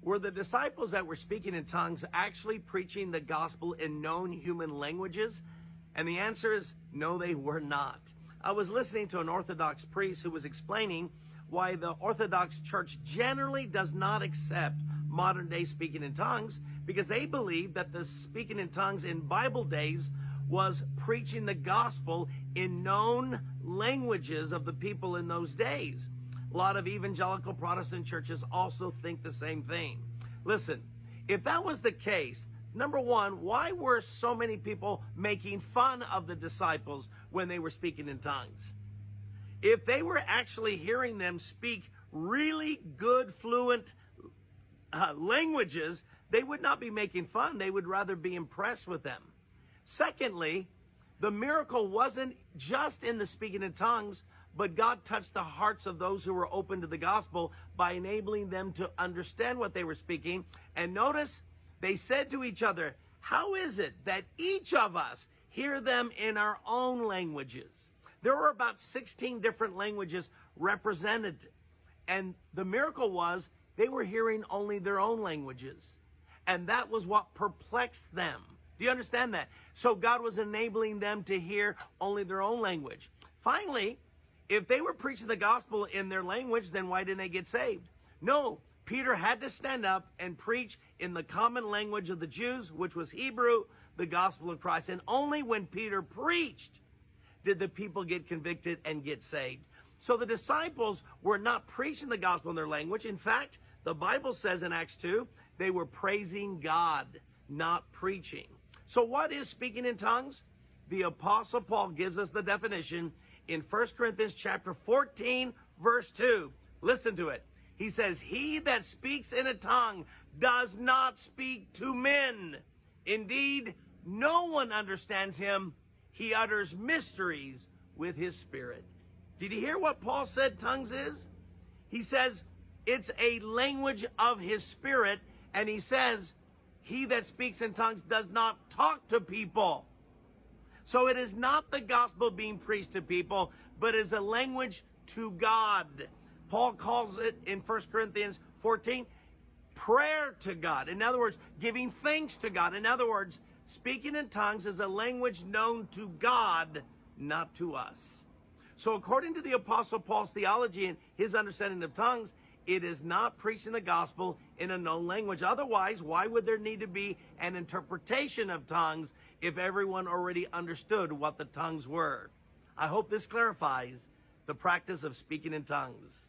Were the disciples that were speaking in tongues actually preaching the gospel in known human languages? And the answer is no, they were not. I was listening to an Orthodox priest who was explaining why the Orthodox Church generally does not accept modern day speaking in tongues, because they believe that the speaking in tongues in Bible days was preaching the gospel in known languages of the people in those days. A lot of evangelical Protestant churches also think the same thing. Listen, if that was the case, number one, why were so many people making fun of the disciples when they were speaking in tongues? If they were actually hearing them speak really good, fluent languages, they would not be making fun. They would rather be impressed with them. Secondly, the miracle wasn't just in the speaking in tongues, but God touched the hearts of those who were open to the gospel by enabling them to understand what they were speaking. And notice, they said to each other, how is it that each of us hear them in our own languages? There were about 16 different languages represented. And the miracle was they were hearing only their own languages. And that was what perplexed them. Do you understand that? So God was enabling them to hear only their own language. Finally, if they were preaching the gospel in their language, then why didn't they get saved? No, Peter had to stand up and preach in the common language of the Jews, which was Hebrew, the gospel of Christ. And only when Peter preached did the people get convicted and get saved. So the disciples were not preaching the gospel in their language. In fact, the Bible says in Acts 2, they were praising God, not preaching. So what is speaking in tongues? The Apostle Paul gives us the definition in 1 Corinthians chapter 14, verse 2. Listen to it. He says, he that speaks in a tongue does not speak to men. Indeed, no one understands him. He utters mysteries with his spirit. Did you hear what Paul said tongues is? He says it's a language of his spirit. And he says, he that speaks in tongues does not talk to people. So it is not the gospel being preached to people, but is a language to God. Paul calls it in 1 Corinthians 14, prayer to God. In other words, giving thanks to God. In other words, speaking in tongues is a language known to God, not to us. So according to the Apostle Paul's theology and his understanding of tongues, it is not preaching the gospel in a known language. Otherwise, why would there need to be an interpretation of tongues if everyone already understood what the tongues were? I hope this clarifies the practice of speaking in tongues.